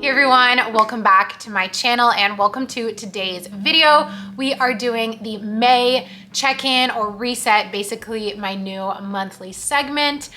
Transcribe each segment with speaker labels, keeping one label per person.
Speaker 1: Hey everyone, welcome back to my channel and welcome to today's video. We are doing the May check-in or reset, basically my new monthly segment.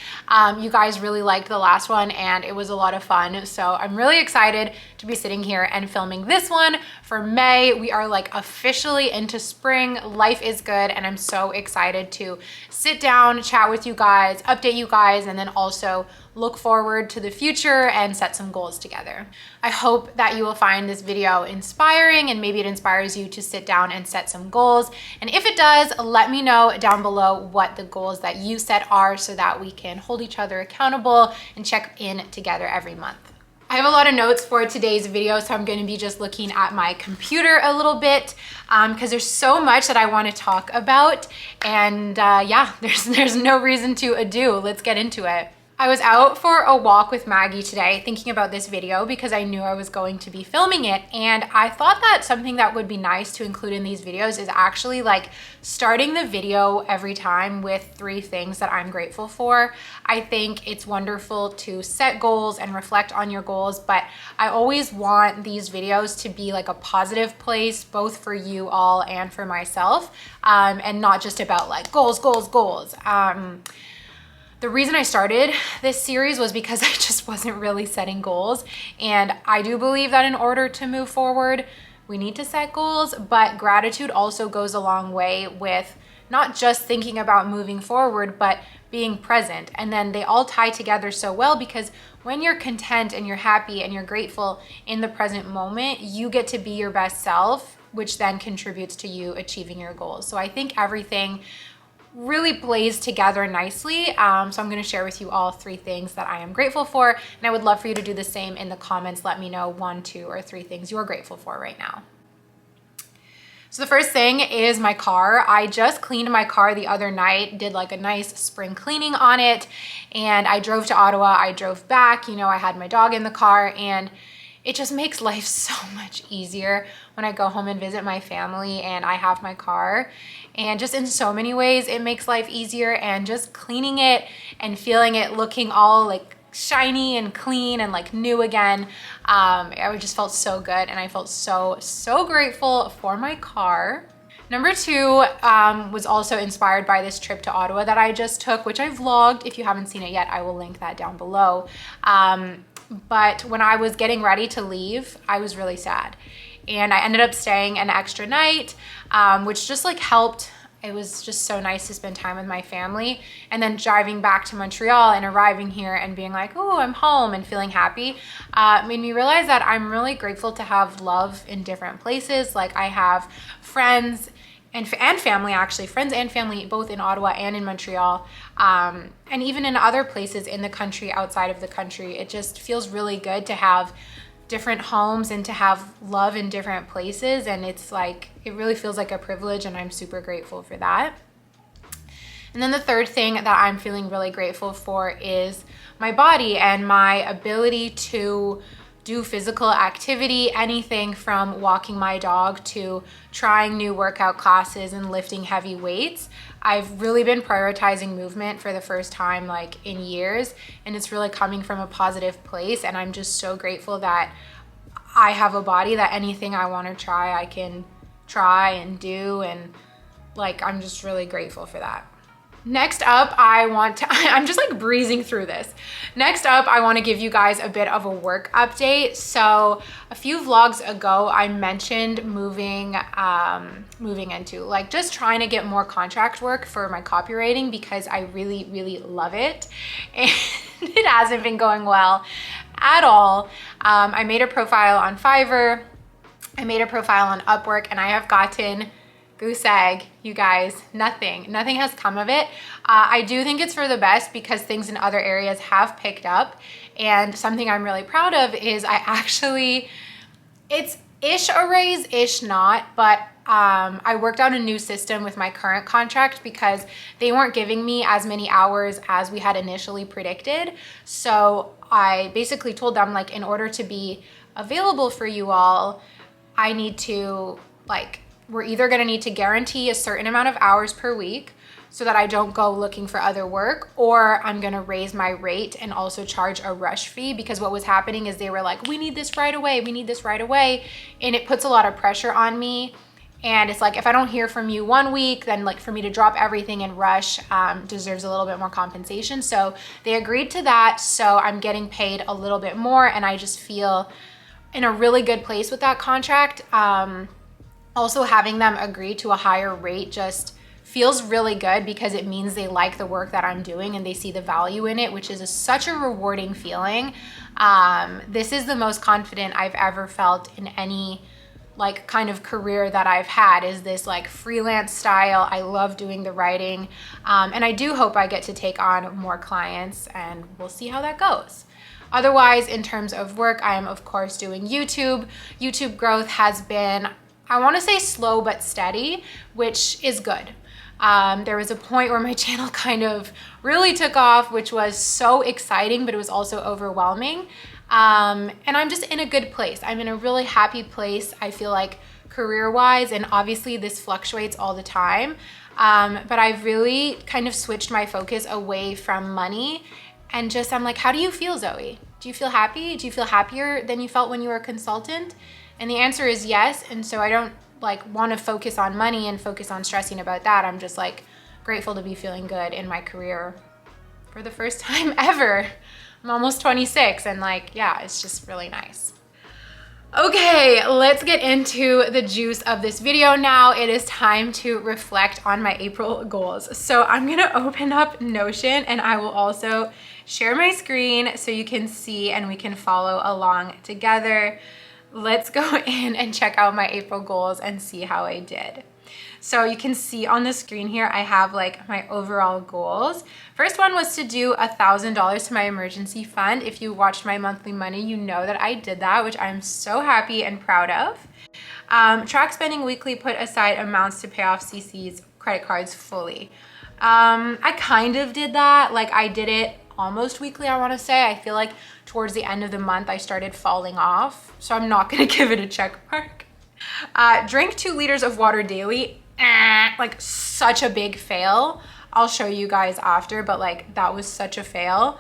Speaker 1: You guys really liked the last one and it was a lot of fun. So I'm really excited to be sitting here and filming this one for May. We are like officially into spring. Life is good and I'm so excited to sit down, chat with you guys, update you guys, and then also look forward to the future and set some goals together. I hope that you will find this video inspiring and maybe it inspires you to sit down and set some goals. And if it does, let me know down below what the goals that you set are so that we can hold each other accountable and check in together every month. I have a lot of notes for today's video, so I'm going to be just looking at my computer a little bit because there's so much that I want to talk about. And yeah, there's no reason to ado. Let's get into it. I was out for a walk with Maggie today thinking about this video because I knew I was going to be filming it, and I thought that something that would be nice to include in these videos is actually like starting the video every time with 3 things that I'm grateful for. I think it's wonderful to set goals and reflect on your goals, but I always want these videos to be like a positive place both for you all and for myself, and not just about like goals. The reason I started this series was because I just wasn't really setting goals. And I do believe that in order to move forward, we need to set goals, but gratitude also goes a long way with not just thinking about moving forward, but being present. And then they all tie together so well because when you're content and you're happy and you're grateful in the present moment, you get to be your best self, which then contributes to you achieving your goals. So I think everything really plays together nicely. So I'm going to share with you all 3 things that I am grateful for. And I would love for you to do the same in the comments. Let me know 1, 2, or 3 things you're grateful for right now. So the first thing is my car. I just cleaned my car the other night, did like a nice spring cleaning on it. And I drove to Ottawa. I drove back, I had my dog in the car, and it just makes life so much easier when I go home and visit my family and I have my car. And just in so many ways, it makes life easier, and just cleaning it and feeling it looking all like shiny and clean and like new again. I just felt so good and I felt so grateful for my car. Number 2 was also inspired by this trip to Ottawa that I just took, which I vlogged. If you haven't seen it yet, I will link that down below. But when I was getting ready to leave, I was really sad. And I ended up staying an extra night, which just like helped. It was just so nice to spend time with my family. And then driving back to Montreal and arriving here and being like, oh, I'm home, and feeling happy, made me realize that I'm really grateful to have love in different places. Like I have friends and family, actually, friends and family, both in Ottawa and in Montreal, and even in other places in the country, outside of the country. It just feels really good to have different homes and to have love in different places. And it's like, it really feels like a privilege, and I'm super grateful for that. And then the third thing that I'm feeling really grateful for is my body and my ability to do physical activity, anything from walking my dog to trying new workout classes and lifting heavy weights. I've really been prioritizing movement for the first time like in years, and it's really coming from a positive place. And I'm just so grateful that I have a body that anything I want to try, I can try and do. And like, I'm just really grateful for that. Next up, I'm just like breezing through this. Next up, I want to give you guys a bit of a work update. So a few vlogs ago, I mentioned moving into like just trying to get more contract work for my copywriting because I really love it. And it hasn't been going well at all. I made a profile on Fiverr. I made a profile on Upwork, and I have gotten goose egg, you guys, nothing has come of it. I do think it's for the best because things in other areas have picked up, and something I'm really proud of is it's ish a raise, ish not, but I worked out a new system with my current contract because they weren't giving me as many hours as we had initially predicted. So I basically told them, like, in order to be available for you all, we're either gonna need to guarantee a certain amount of hours per week, so that I don't go looking for other work, or I'm gonna raise my rate and also charge a rush fee, because what was happening is they were like, we need this right away, we need this right away. And it puts a lot of pressure on me. And it's like, if I don't hear from you 1 week, then like for me to drop everything and rush deserves a little bit more compensation. So they agreed to that. So I'm getting paid a little bit more, and I just feel in a really good place with that contract. Also having them agree to a higher rate just feels really good, because it means they like the work that I'm doing and they see the value in it, which is such a rewarding feeling. This is the most confident I've ever felt in any like kind of career that I've had, is this like freelance style. I love doing the writing, and I do hope I get to take on more clients, and we'll see how that goes. Otherwise, in terms of work, I am of course doing YouTube. YouTube growth has been, I want to say, slow but steady, which is good. There was a point where my channel kind of really took off, which was so exciting, but it was also overwhelming. And I'm just in a good place. I'm in a really happy place, I feel like, career-wise, and obviously this fluctuates all the time. But I've really kind of switched my focus away from money, and just, I'm like, how do you feel, Zoe? Do you feel happy? Do you feel happier than you felt when you were a consultant? And the answer is yes. And so I don't like want to focus on money and focus on stressing about that. I'm just like grateful to be feeling good in my career for the first time ever. I'm almost 26, and like, yeah, it's just really nice. Okay, let's get into the juice of this video now. It is time to reflect on my April goals. So I'm gonna open up Notion, and I will also share my screen so you can see and we can follow along together. Let's go in and check out my April goals and see how I did. So you can see on the screen here, I have like my overall goals. First one was to do $1,000 to my emergency fund. If you watched my monthly money, you know that I did that, which I'm so happy and proud of. Track spending weekly, put aside amounts to pay off CC's credit cards fully. I kind of did that. Like, I did it almost weekly, I want to say. I feel like towards the end of the month, I started falling off. So I'm not going to give it a check mark. Drink 2 liters of water daily. Like, such a big fail. I'll show you guys after, but like, that was such a fail,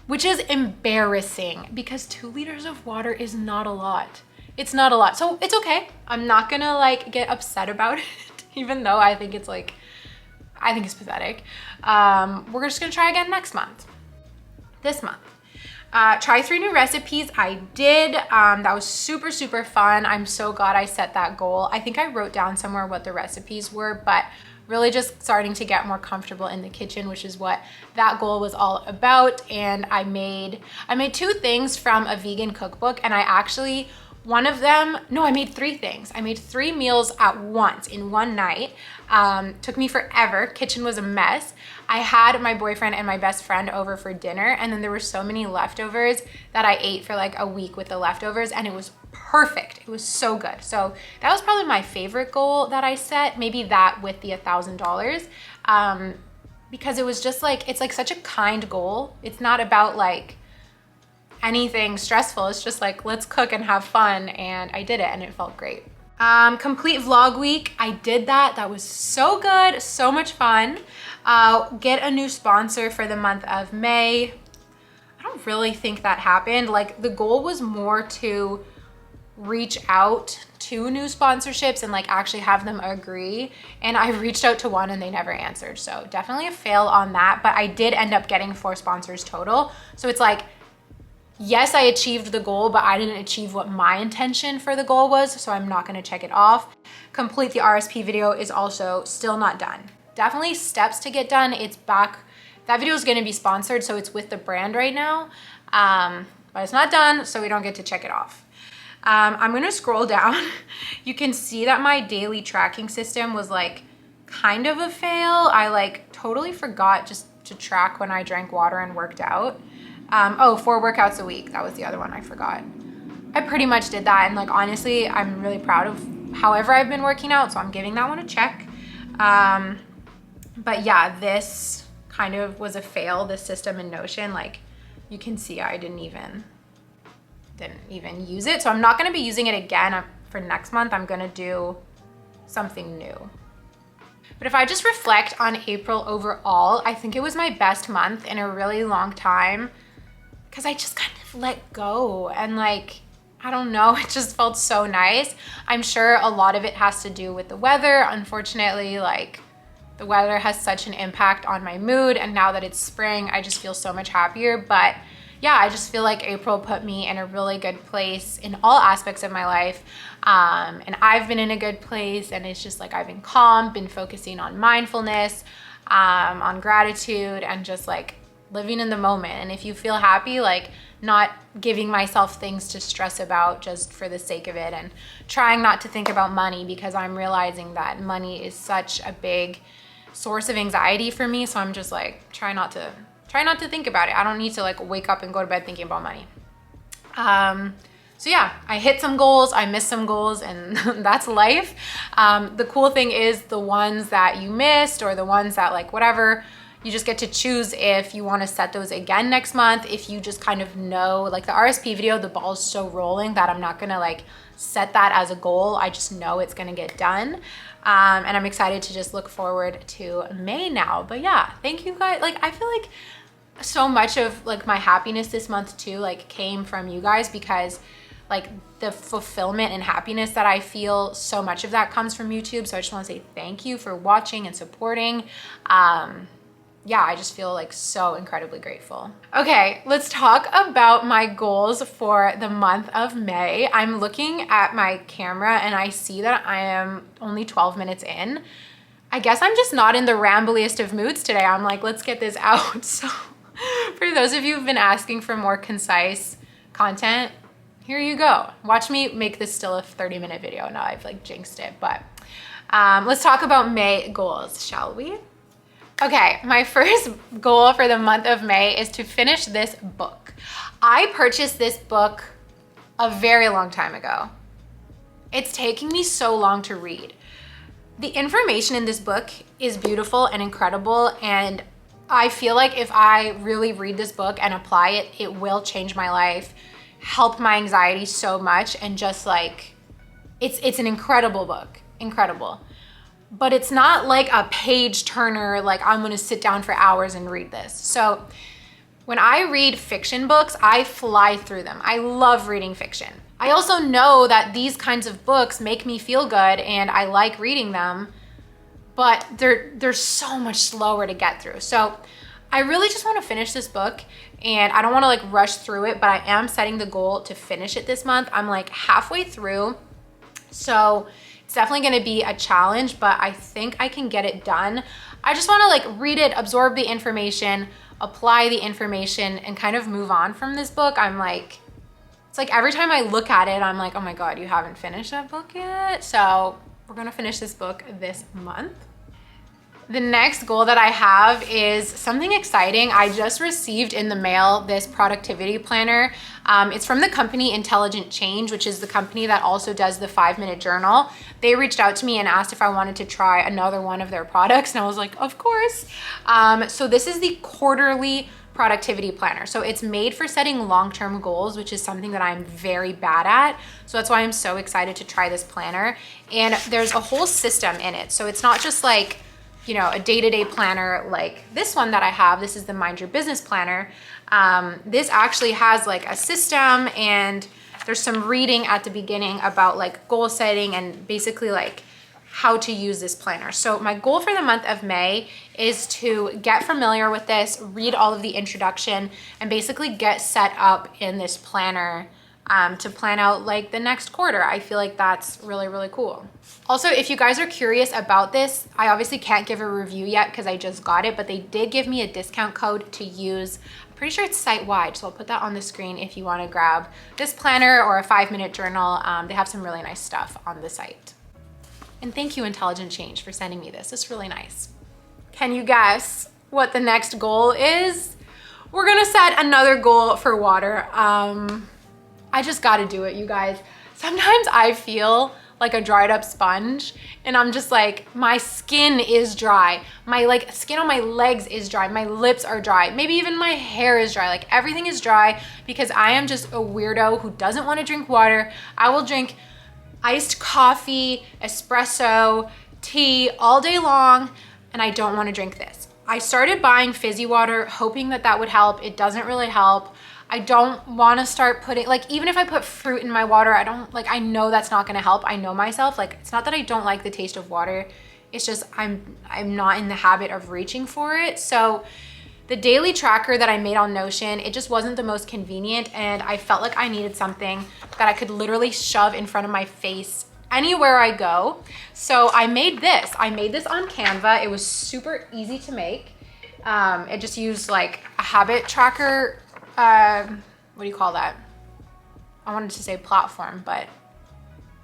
Speaker 1: which is embarrassing because 2 liters of water is not a lot. It's not a lot. So it's okay. I'm not gonna like get upset about it, even though I think it's like, I think it's pathetic. We're just gonna try again next month. This month. Try 3 new recipes. I did. That was super, super fun. I'm so glad I set that goal. I think I wrote down somewhere what the recipes were, but really just starting to get more comfortable in the kitchen, which is what that goal was all about. And I made 2 things from a vegan cookbook, and I actually, one of them, no, I made 3 things. I made 3 meals at once in one night. Took me forever. Kitchen was a mess. I had my boyfriend and my best friend over for dinner, and then there were so many leftovers that I ate for like a week with the leftovers, and it was perfect. It was so good. So that was probably my favorite goal that I set, maybe that with the $1,000, because it was just like, it's like such a kind goal. It's not about like anything stressful. It's just like, let's cook and have fun, and I did it and it felt great. Complete vlog week. I did that. That was so good. So much fun. Get a new sponsor for the month of May. I don't really think that happened. Like, the goal was more to reach out to new sponsorships and like actually have them agree. And I reached out to one and they never answered. So definitely a fail on that, but I did end up getting 4 sponsors total. So it's like, yes, I achieved the goal, but I didn't achieve what my intention for the goal was, so I'm not gonna check it off. Complete the RSP video is also still not done. Definitely steps to get done. It's back. That video is gonna be sponsored, so it's with the brand right now, but it's not done, so we don't get to check it off. I'm gonna scroll down. You can see that my daily tracking system was like kind of a fail. I like totally forgot just to track when I drank water and worked out. 4 workouts a week. That was the other one I forgot. I pretty much did that. And like, honestly, I'm really proud of however I've been working out. So I'm giving that one a check. But yeah, this kind of was a fail, this system in Notion. Like, you can see I didn't even use it. So I'm not going to be using it again for next month. I'm going to do something new. But if I just reflect on April overall, I think it was my best month in a really long time because I just kind of let go and like, I don't know, it just felt so nice. I'm sure a lot of it has to do with the weather. Unfortunately, like the weather has such an impact on my mood, and now that it's spring, I just feel so much happier. But yeah, I just feel like April put me in a really good place in all aspects of my life. And I've been in a good place, and it's just like I've been calm, been focusing on mindfulness, on gratitude, and just like living in the moment. And if you feel happy, like not giving myself things to stress about just for the sake of it, and trying not to think about money, because I'm realizing that money is such a big source of anxiety for me. So I'm just like, try not to think about it. I don't need to like wake up and go to bed thinking about money. So yeah, I hit some goals, I missed some goals, and that's life. The cool thing is the ones that you missed, or the ones that like whatever, you just get to choose if you want to set those again next month. If you just kind of know, like the RSP video, the ball's so rolling that I'm not gonna like set that as a goal. I just know it's gonna get done. And I'm excited to just look forward to May now. But yeah, thank you guys. Like I feel like so much of like my happiness this month too like came from you guys, because like the fulfillment and happiness that I feel, so much of that comes from YouTube. So I just want to say thank you for watching and supporting. Yeah, I just feel like so incredibly grateful. Okay, let's talk about my goals for the month of May. I'm looking at my camera and I see that I am only 12 minutes in. I guess I'm just not in the rambliest of moods today. I'm like, let's get this out. So for those of you who've been asking for more concise content, here you go. Watch me make this still a 30-minute video. Now I've like jinxed it, but let's talk about May goals, shall we? Okay, my first goal for the month of May is to finish this book. I purchased this book a very long time ago. It's taking me so long to read. The information in this book is beautiful and incredible, and I feel like if I really read this book and apply it, it will change my life, help my anxiety so much, and just like, it's an incredible book, incredible. But it's not like a page turner, like I'm gonna sit down for hours and read this. So when I read fiction books, I fly through them. I love reading fiction. I also know that these kinds of books make me feel good and I like reading them, but they're so much slower to get through. So I really just wanna finish this book, and I don't wanna like rush through it, but I am setting the goal to finish it this month. I'm like halfway through, so it's definitely gonna be a challenge, but I think I can get it done. I just wanna like read it, absorb the information, apply the information, and kind of move on from this book. I'm like, it's like every time I look at it, I'm like, oh my God, you haven't finished that book yet? So we're gonna finish this book this month. The next goal that I have is something exciting. I just received in the mail this productivity planner. It's from the company Intelligent Change, which is the company that also does the 5-minute journal. They reached out to me and asked if I wanted to try another one of their products, and I was like, of course. So this is the quarterly productivity planner. So it's made for setting long-term goals, which is something that I'm very bad at. So that's why I'm so excited to try this planner. And there's a whole system in it. So it's not just like, you know, a day-to-day planner like this one that I have. This is the Mind Your Business planner. This actually has like a system, and there's some reading at the beginning about like goal setting and basically like how to use this planner. So my goal for the month of May is to get familiar with this, read all of the introduction, and basically get set up in this planner to plan out like the next quarter. I feel like that's really, really cool. Also, if you guys are curious about this, I obviously can't give a review yet because I just got it, but they did give me a discount code to use. I'm pretty sure it's site-wide, so I'll put that on the screen if you want to grab this planner or a 5-minute journal. They have some really nice stuff on the site. And thank you, Intelligent Change, for sending me this. It's really nice. Can you guess what the next goal is? We're gonna set another goal for water. I just gotta do it, you guys. Sometimes I feel like a dried up sponge, and I'm just like, my skin is dry. My like skin on my legs is dry. My lips are dry. Maybe even my hair is dry. Like everything is dry because I am just a weirdo who doesn't want to drink water. I will drink iced coffee, espresso, tea all day long, and I don't want to drink this. I started buying fizzy water hoping that that would help. It doesn't really help. I don't want to start putting, like, even if I put fruit in my water, I know that's not going to help. I know myself. Like, it's not that I don't like the taste of water. It's just I'm not in the habit of reaching for it. So the daily tracker that I made on Notion, it just wasn't the most convenient, and I felt like I needed something that I could literally shove in front of my face anywhere I go. So I made this. I made this on Canva. It was super easy to make. It just used like a habit tracker, what do you call that? I wanted to say platform, but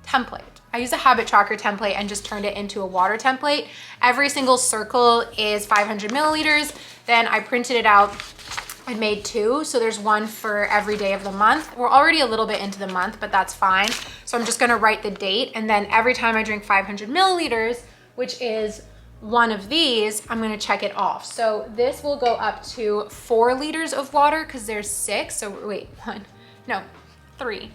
Speaker 1: template. I used a habit tracker template and just turned it into a water template. Every single circle is 500 milliliters. Then I printed it out and made 2. So there's one for every day of the month. We're already a little bit into the month, but that's fine. So I'm just gonna write the date, and then every time I drink 500 milliliters, which is one of these, I'm gonna check it off. So this will go up to 4 liters of water because there's 6. So wait, 3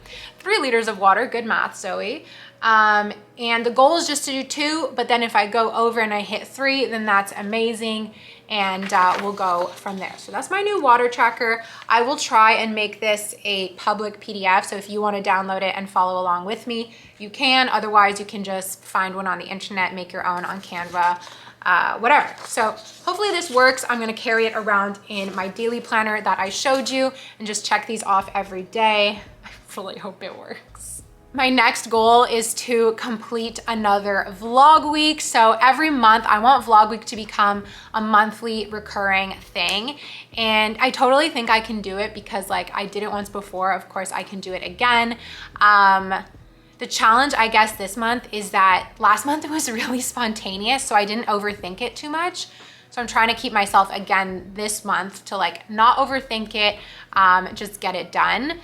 Speaker 1: liters of water. Good math, Zoe. And the goal is just to do 2, but then if I go over and I hit 3, then that's amazing. And we'll go from there. So that's my new water tracker. I will try and make this a public PDF. So if you want to download it and follow along with me, you can. Otherwise, you can just find one on the internet, make your own on Canva, whatever. So hopefully this works. I'm going to carry it around in my daily planner that I showed you and just check these off every day. I really hope it works. My next goal is to complete another vlog week. So every month I want vlog week to become a monthly recurring thing. And I totally think I can do it because like I did it once before. Of course I can do it again. The challenge, I guess, this month is that last month it was really spontaneous, so I didn't overthink it too much. So I'm trying to keep myself again this month to like not overthink it, just get it done.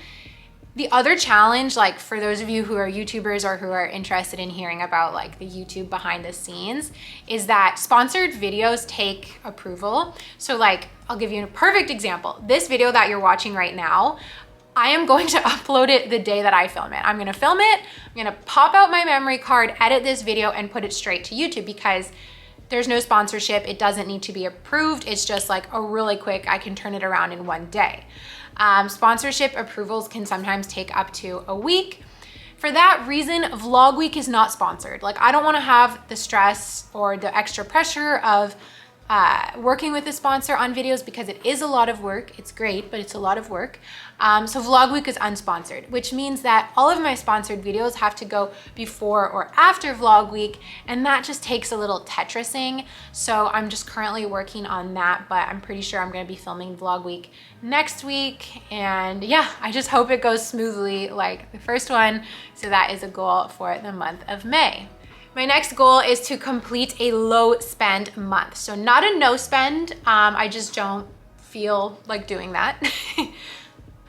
Speaker 1: The other challenge, like for those of you who are YouTubers or who are interested in hearing about like the YouTube behind the scenes, is that sponsored videos take approval. So like, I'll give you a perfect example. This video that you're watching right now, I am going to upload it the day that I film it. I'm gonna film it, I'm gonna pop out my memory card, edit this video, and put it straight to YouTube because there's no sponsorship. It doesn't need to be approved. It's just like a really quick, I can turn it around in one day. Sponsorship approvals can sometimes take up to a week. For that reason, vlog week is not sponsored. Like I don't wanna have the stress or the extra pressure of working with a sponsor on videos because it is a lot of work. It's great, but it's a lot of work. So vlog week is unsponsored, which means that all of my sponsored videos have to go before or after vlog week, and that just takes a little Tetrising. So I'm just currently working on that, but I'm pretty sure I'm gonna be filming vlog week next week. And yeah, I just hope it goes smoothly like the first one. So that is a goal for the month of May. My next goal is to complete a low spend month. So not a no spend, I just don't feel like doing that.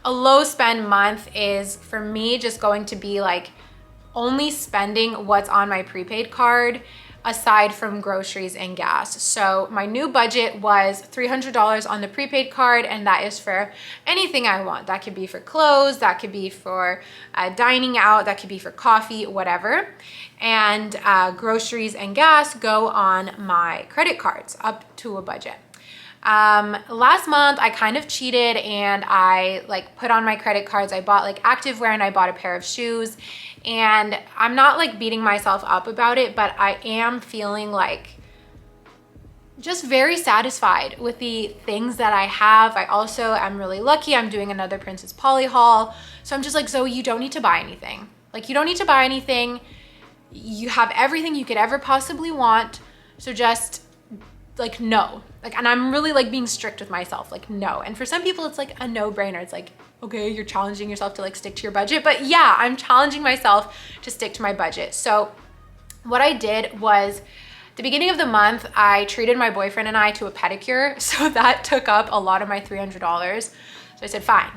Speaker 1: A low spend month is for me just going to be like only spending what's on my prepaid card aside from groceries and gas. So my new budget was $300 on the prepaid card, and that is for anything I want. That could be for clothes, that could be for dining out, that could be for coffee, whatever. And groceries and gas go on my credit cards up to a budget. Last month I kind of cheated and I like put on my credit cards. I bought like activewear and I bought a pair of shoes, and I'm not like beating myself up about it, but I am feeling like just very satisfied with the things that I have. I also am really lucky. I'm doing another Princess Polly haul. So I'm just like, Zoe, you don't need to buy anything. Like you don't need to buy anything. You have everything you could ever possibly want. So just like, no. Like, and I'm really like being strict with myself, like no. And for some people it's like a no-brainer. It's like, okay, you're challenging yourself to like stick to your budget, but yeah, I'm challenging myself to stick to my budget. So what I did was the beginning of the month, I treated my boyfriend and I to a pedicure. So that took up a lot of my $300. So I said, fine.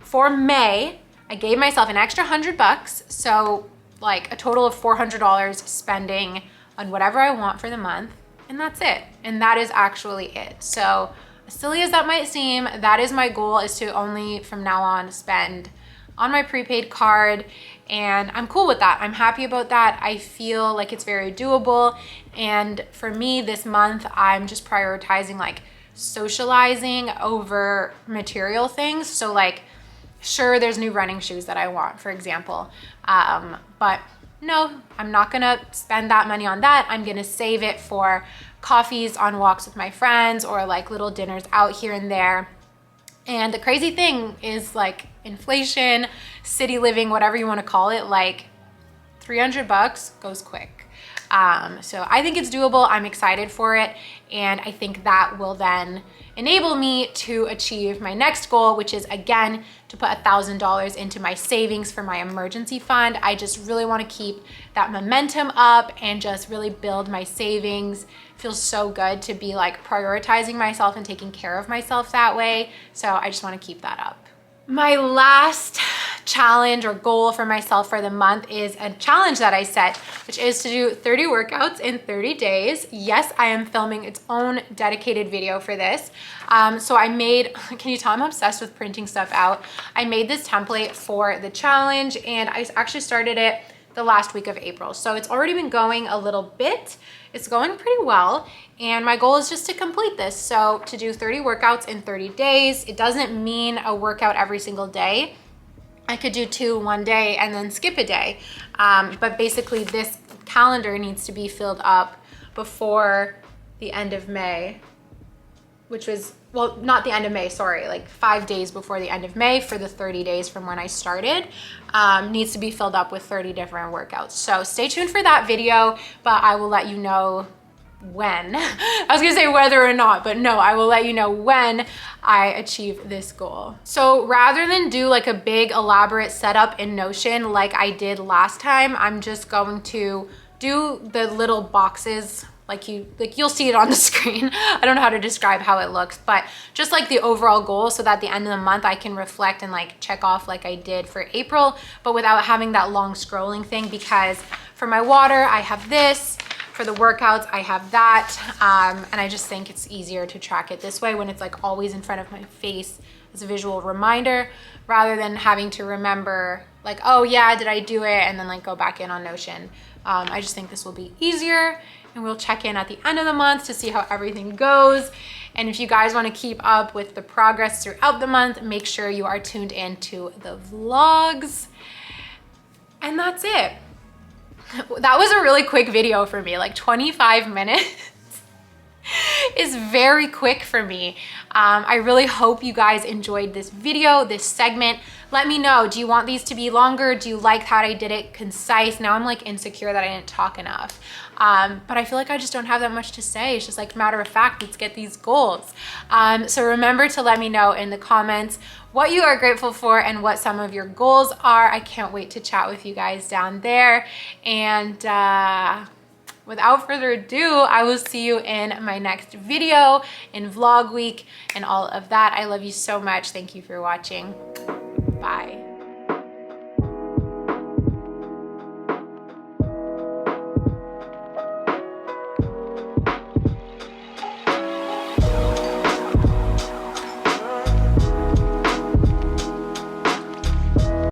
Speaker 1: For May, I gave myself an extra $100. So like a total of $400 spending on whatever I want for the month. And that's it. And that is actually it. So as silly as that might seem, that is my goal, is to only from now on spend on my prepaid card, and I'm cool with that. I'm happy about that. I feel like it's very doable. And for me this month, I'm just prioritizing like socializing over material things. So like, sure, there's new running shoes that I want, for example. But no, I'm not gonna spend that money on that. I'm gonna save it for coffees on walks with my friends or like little dinners out here and there. And the crazy thing is like inflation, city living, whatever you want to call it, like $300 goes quick. So I think it's doable. I'm excited for it. And I think that will then enable me to achieve my next goal, which is again, to put $1,000 into my savings for my emergency fund. I just really want to keep that momentum up and just really build my savings. It feels so good to be like prioritizing myself and taking care of myself that way. So I just want to keep that up. My last challenge or goal for myself for the month is a challenge that I set, which is to do 30 workouts in 30 days. Yes, I am filming its own dedicated video for this. So I made, can you tell I'm obsessed with printing stuff out? I made this template for the challenge and I actually started it the last week of April. So it's already been going a little bit. It's going pretty well. And my goal is just to complete this. So to do 30 workouts in 30 days, it doesn't mean a workout every single day. I could do 2 one day and then skip a day. But basically this calendar needs to be filled up before the end of May, which was, well, not the end of May, sorry, like 5 days before the end of May for the 30 days from when I started, needs to be filled up with 30 different workouts. So stay tuned for that video, but I will let you know when. I was gonna say whether or not, but no, I will let you know when I achieve this goal. So rather than do like a big elaborate setup in Notion like I did last time, I'm just going to do the little boxes like you'll see it on the screen. I don't know how to describe how it looks, but just like the overall goal so that at the end of the month I can reflect and like check off like I did for April, but without having that long scrolling thing, because for my water, I have this. For the workouts, I have that. And I just think it's easier to track it this way when it's like always in front of my face as a visual reminder, rather than having to remember like, oh yeah, did I do it? And then like go back in on Notion. I just think this will be easier, and we'll check in at the end of the month to see how everything goes. And if you guys want to keep up with the progress throughout the month, make sure you are tuned in to the vlogs. And that's it. That was a really quick video for me, like 25 minutes is very quick for me. I really hope you guys enjoyed this video, this segment. Let me know, do you want these to be longer? Do you like how I did it concise? Now I'm like insecure that I didn't talk enough. But I feel like I just don't have that much to say. It's just like matter of fact, let's get these goals. So remember to let me know in the comments what you are grateful for and what some of your goals are. I can't wait to chat with you guys down there. And without further ado, I will see you in my next video, in vlog week and all of that. I love you so much. Thank you for watching. Bye.